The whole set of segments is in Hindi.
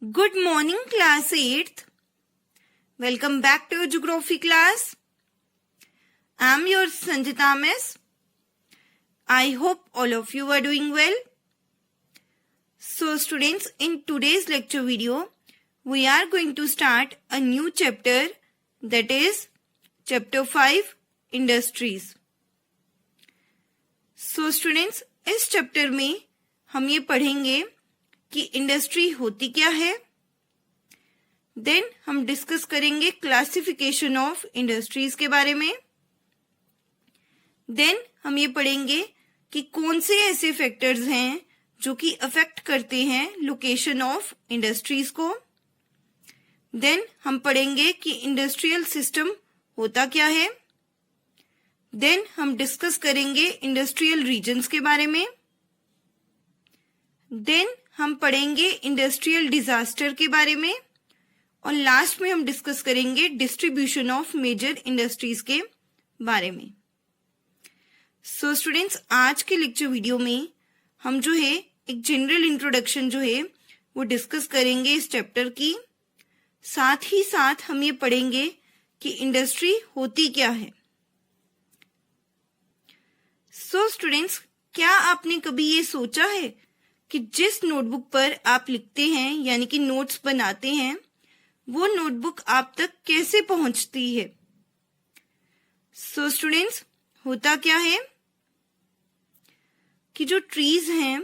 Good morning, class 8th. Welcome back to geography class. I am your Sanjita Miss. I hope all of you are doing well. So students, in today's lecture video, we are going to start a new chapter, that is chapter 5, Industries. So students, इस चैप्टर में हम ये पढ़ेंगे कि इंडस्ट्री होती क्या है. देन हम डिस्कस करेंगे क्लासिफिकेशन ऑफ इंडस्ट्रीज के बारे में. देन हम ये पढ़ेंगे कि कौन से ऐसे फैक्टर्स हैं जो कि अफेक्ट करते हैं लोकेशन ऑफ इंडस्ट्रीज को. देन हम पढ़ेंगे कि इंडस्ट्रियल सिस्टम होता क्या है. देन हम डिस्कस करेंगे इंडस्ट्रियल रीजन्स के बारे में. देन हम पढ़ेंगे इंडस्ट्रियल डिजास्टर के बारे में. और लास्ट में हम डिस्कस करेंगे डिस्ट्रीब्यूशन ऑफ मेजर इंडस्ट्रीज के बारे में. सो स्टूडेंट्स, आज के लेक्चर वीडियो में हम जो है एक जनरल इंट्रोडक्शन जो है वो डिस्कस करेंगे इस चैप्टर की. साथ ही साथ हम ये पढ़ेंगे कि इंडस्ट्री होती क्या है. सो स्टूडेंट्स, क्या आपने कभी ये सोचा है कि जिस नोटबुक पर आप लिखते हैं यानी कि नोट्स बनाते हैं, वो नोटबुक आप तक कैसे पहुंचती है. सो स्टूडेंट्स, होता क्या है कि जो ट्रीज हैं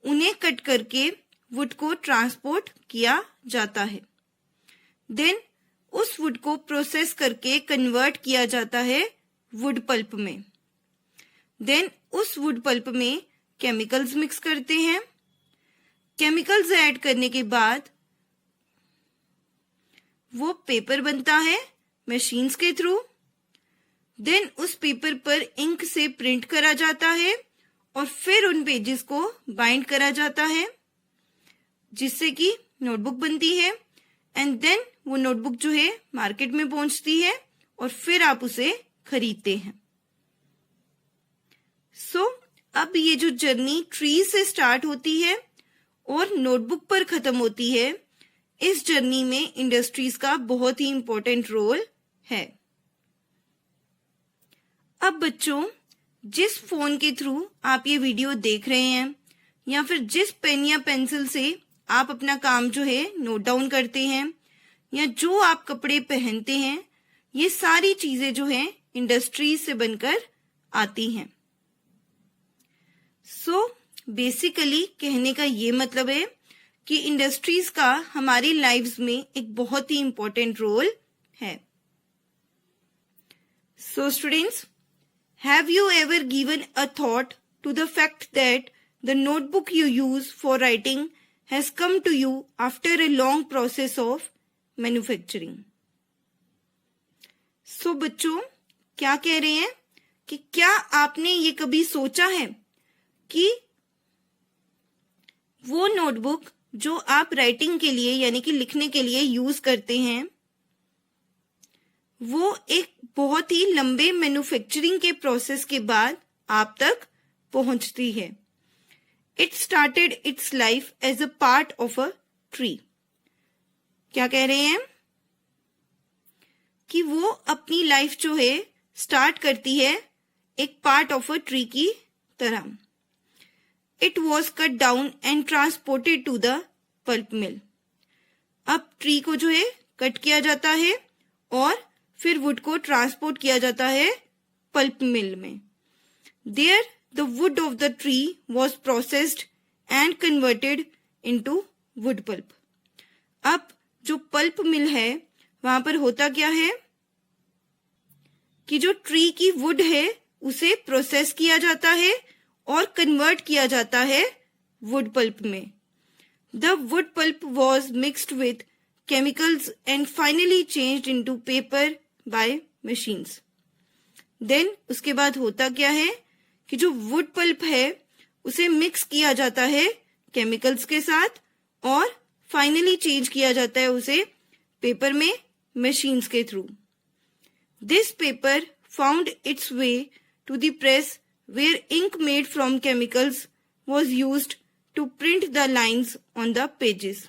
उन्हें कट करके वुड को ट्रांसपोर्ट किया जाता है. देन उस वुड को प्रोसेस करके कन्वर्ट किया जाता है वुड पल्प में. देन उस वुड पल्प में केमिकल्स मिक्स करते हैं. केमिकल्स ऐड करने के बाद वो पेपर बनता है मशीन्स के थ्रू. देन उस पेपर पर इंक से प्रिंट करा जाता है और फिर उन पेजेस को बाइंड करा जाता है जिससे कि नोटबुक बनती है. एंड देन वो नोटबुक जो है मार्केट में पहुंचती है और फिर आप उसे खरीदते हैं. सो अब ये जो जर्नी ट्री से स्टार्ट होती है और नोटबुक पर खत्म होती है, इस जर्नी में इंडस्ट्रीज का बहुत ही इंपॉर्टेंट रोल है. अब बच्चों, जिस फोन के थ्रू आप ये वीडियो देख रहे हैं या फिर जिस पेन या पेंसिल से आप अपना काम जो है नोट डाउन करते हैं या जो आप कपड़े पहनते हैं, ये सारी चीजें जो हैं इंडस्ट्रीज से बनकर आती हैं. सो बेसिकली कहने का ये मतलब है कि इंडस्ट्रीज का हमारी लाइव्स में एक बहुत ही इंपॉर्टेंट रोल है. So students, have you ever given a thought to the fact that the notebook you use for writing has come to you after a long process of manufacturing. So बच्चों, क्या कह रहे हैं कि क्या आपने ये कभी सोचा है कि वो नोटबुक जो आप राइटिंग के लिए यानी कि लिखने के लिए यूज करते हैं, वो एक बहुत ही लंबे मैन्युफैक्चरिंग के प्रोसेस के बाद आप तक पहुंचती है. It started its life as a part of a tree. क्या कह रहे हैं कि वो अपनी लाइफ जो है स्टार्ट करती है एक पार्ट ऑफ अ ट्री की तरह. It was cut down and transported to the pulp mill. अब ट्री को जो है कट किया जाता है और फिर वुड को ट्रांसपोर्ट किया जाता है पल्प मिल में. There the wood of the tree was processed and converted into wood pulp. अब जो पल्प मिल है वहां पर होता क्या है कि जो ट्री की वुड है उसे प्रोसेस किया जाता है और कन्वर्ट किया जाता है वुड पल्प में. The wood pulp was mixed with chemicals and finally changed into paper by machines. Then उसके बाद होता क्या है कि जो वुड पल्प है उसे मिक्स किया जाता है केमिकल्स के साथ और फाइनली चेंज किया जाता है उसे पेपर में मशीन्स के थ्रू. This paper found its way to the press where ink made from chemicals was used to print the lines on the pages.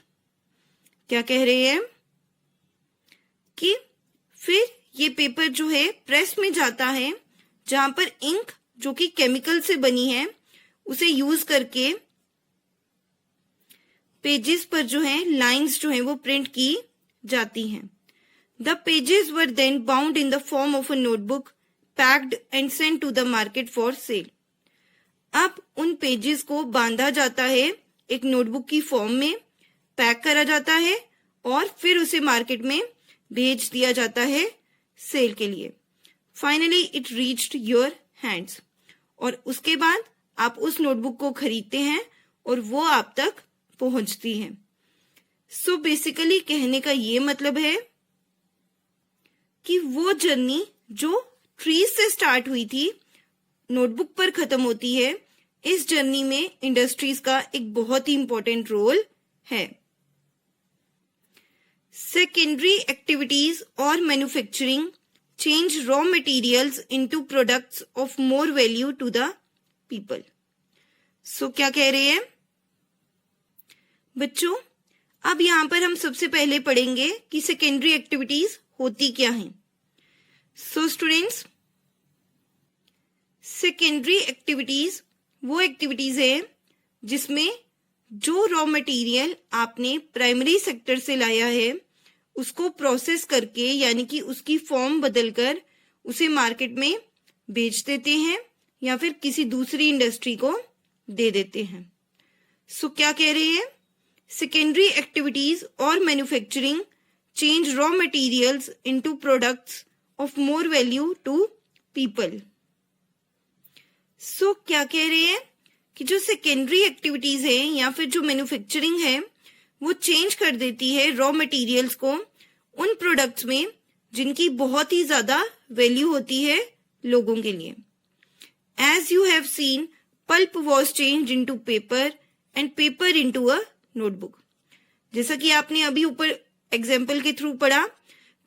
क्या कह रहे हैं कि फिर ये पेपर जो है प्रेस में जाता है, जहां पर इंक जो कि केमिकल से बनी है उसे यूज करके पेजेस पर जो है लाइंस जो है वो प्रिंट की जाती हैं। The pages were then bound in the form of a notebook, packed and sent to the market for sale. अब उन पेजेस को बांधा जाता है एक नोटबुक की फॉर्म में, पैक करा जाता है और फिर उसे मार्केट में भेज दिया जाता है सेल के लिए। Finally it reached your hands, और उसके बाद आप उस नोटबुक को खरीदते हैं और वो आप तक पहुंचती है। सो बेसिकली कहने का ये मतलब है कि वो जर्नी जो ट्रीज से स्टार्ट हुई थी नोटबुक पर खत्म होती है। इस जर्नी में इंडस्ट्रीज का एक बहुत ही इंपॉर्टेंट रोल है। सेकेंडरी एक्टिविटीज और manufacturing change raw materials into products of more value to the people. So क्या कह रहे हैं बच्चों, अब यहां पर हम सबसे पहले पढ़ेंगे कि सेकेंडरी एक्टिविटीज होती क्या हैं। सो स्टूडेंट्स, सेकेंडरी एक्टिविटीज वो एक्टिविटीज है जिसमें जो रॉ मटेरियल आपने प्राइमरी सेक्टर से लाया है उसको प्रोसेस करके, यानी कि उसकी फॉर्म बदलकर उसे मार्केट में बेच देते हैं या फिर किसी दूसरी इंडस्ट्री को दे देते हैं। सो क्या कह रहे हैं, सेकेंडरी एक्टिविटीज और manufacturing change raw materials into products of more value to people. So क्या कह रहे हैं कि जो सेकेंडरी एक्टिविटीज है या फिर जो मैन्युफैक्चरिंग है वो चेंज कर देती है रॉ मटेरियल्स को उन प्रोडक्ट्स में जिनकी बहुत ही ज्यादा वैल्यू होती है लोगों के लिए। As you have seen, pulp was change into paper and paper into a notebook. जैसा कि आपने अभी ऊपर एग्जाम्पल के थ्रू पढ़ा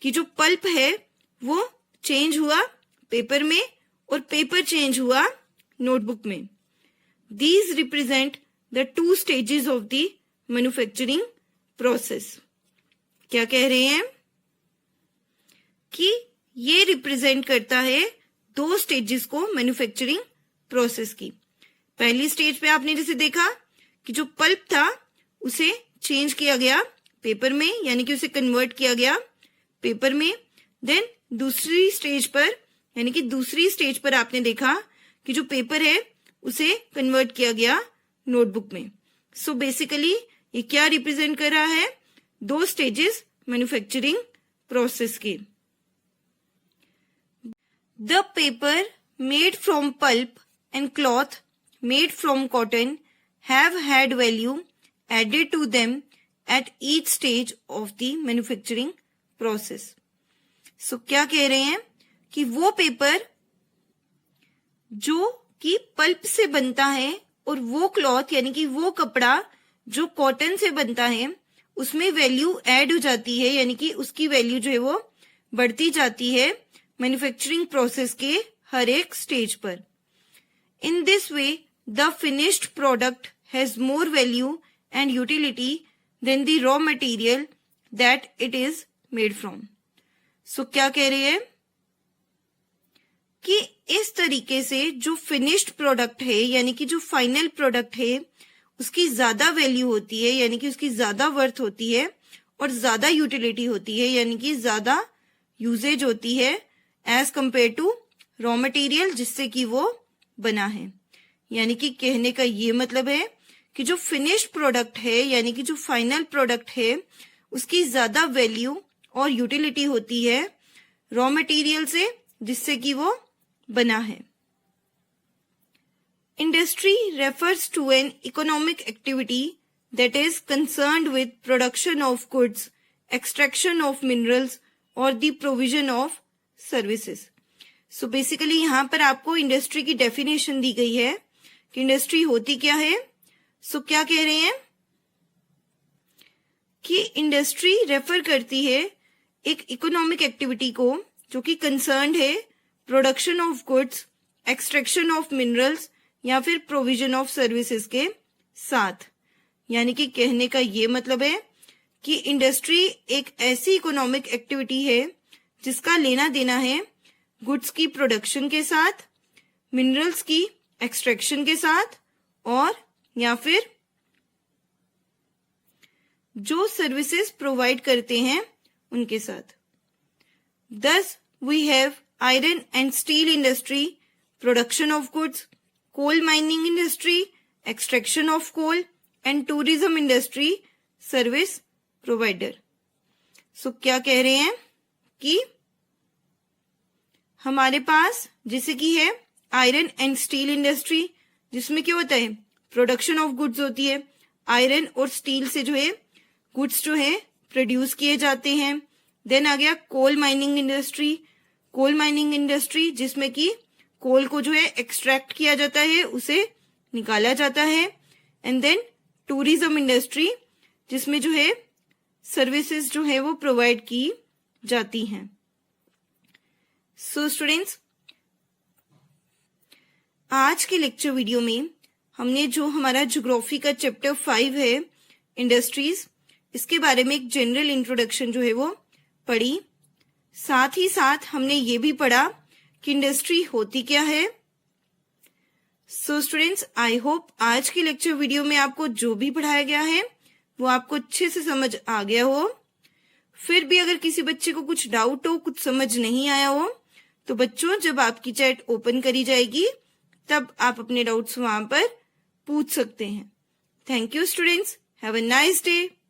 कि जो पल्प है वो चेंज हुआ पेपर में और पेपर चेंज हुआ नोटबुक में। These represent the two stages of the manufacturing process। क्या कह रहे हैं कि ये रिप्रेजेंट करता है दो स्टेजेस को मैन्युफैक्चरिंग प्रोसेस की। पहली स्टेज पे आपने जैसे देखा कि जो पल्प था उसे चेंज किया गया पेपर में, यानी कि उसे कन्वर्ट किया गया पेपर में। देन दूसरी स्टेज पर, यानी कि दूसरी स्टेज पर आपने देखा कि जो पेपर है उसे कन्वर्ट किया गया नोटबुक में। सो बेसिकली ये क्या रिप्रेजेंट कर रहा है, दो स्टेजेस मैन्युफैक्चरिंग प्रोसेस के। The paper made from pulp and cloth made from cotton have had value added to them at each stage of the manufacturing process. So क्या कह रहे हैं कि वो पेपर जो कि पल्प से बनता है और वो क्लॉथ, यानी कि वो कपड़ा जो कॉटन से बनता है, उसमें वैल्यू ऐड हो जाती है, यानी कि उसकी वैल्यू जो है वो बढ़ती जाती है मैन्युफैक्चरिंग प्रोसेस के हर एक स्टेज पर। In this way the finished product has more value and utility than the raw material that it is made from. So क्या कह रहे हैं कि इस तरीके से जो फिनिश्ड प्रोडक्ट है, यानी कि जो फाइनल प्रोडक्ट है, उसकी ज्यादा वैल्यू होती है, यानी कि उसकी ज्यादा वर्थ होती है और ज्यादा यूटिलिटी होती है, यानी कि ज्यादा यूजेज होती है as compare to raw material जिससे कि वो बना है। यानी कि कहने का ये मतलब है कि जो फिनिश्ड प्रोडक्ट है, यानी कि जो फाइनल प्रोडक्ट है, उसकी ज्यादा वैल्यू और यूटिलिटी होती है रॉ मटेरियल से जिससे कि वो बना है। Industry refers to an economic activity that is concerned with production of goods, extraction of minerals और the provision of services. So basically यहाँ पर आपको इंडस्ट्री की डेफिनेशन दी गई है कि इंडस्ट्री होती क्या है। सो क्या कह रहे हैं कि इंडस्ट्री रेफर करती है एक इकोनॉमिक एक्टिविटी को जो कि कंसर्न्ड है production of goods, extraction of minerals या फिर प्रोविजन ऑफ सर्विसेज के साथ। यानी कि कहने का ये मतलब है कि इंडस्ट्री एक ऐसी इकोनॉमिक एक्टिविटी है जिसका लेना देना है गुड्स की प्रोडक्शन के साथ, मिनरल्स की एक्सट्रैक्शन के साथ, और या फिर जो सर्विसेज प्रोवाइड करते हैं उनके साथ। Thus, we have iron and steel industry, production of goods, coal mining industry, extraction of coal, and tourism industry, service provider. So, क्या कह रहे हैं कि हमारे पास जैसे कि है आयरन एंड स्टील इंडस्ट्री, जिसमें क्या होता है, प्रोडक्शन ऑफ गुड्स होती है। आयरन और स्टील से जो है गुड्स जो है प्रोड्यूस किए जाते हैं। देन आ गया coal mining industry. Coal mining industry जिसमें कि कोल को जो है एक्सट्रैक्ट किया जाता है, उसे निकाला जाता है। एंड देन टूरिज्म इंडस्ट्री जिसमें जो है सर्विसेज जो है वो प्रोवाइड की जाती हैं। सो स्टूडेंट्स, आज के लेक्चर वीडियो में हमने जो हमारा ज्योग्राफी का चैप्टर 5 है इंडस्ट्रीज, इसके बारे में एक जनरल इंट्रोडक्शन जो है वो पढ़ी। साथ ही साथ हमने ये भी पढ़ा कि इंडस्ट्री होती क्या है। सो स्टूडेंट्स, आई होप आज के लेक्चर वीडियो में आपको जो भी पढ़ाया गया है वो आपको अच्छे से समझ आ गया हो। फिर भी अगर किसी बच्चे को कुछ डाउट हो, कुछ समझ नहीं आया हो, तो बच्चों जब आपकी चैट ओपन करी जाएगी तब आप अपने डाउट्स वहां पर पूछ सकते हैं। Thank you students, have a nice day.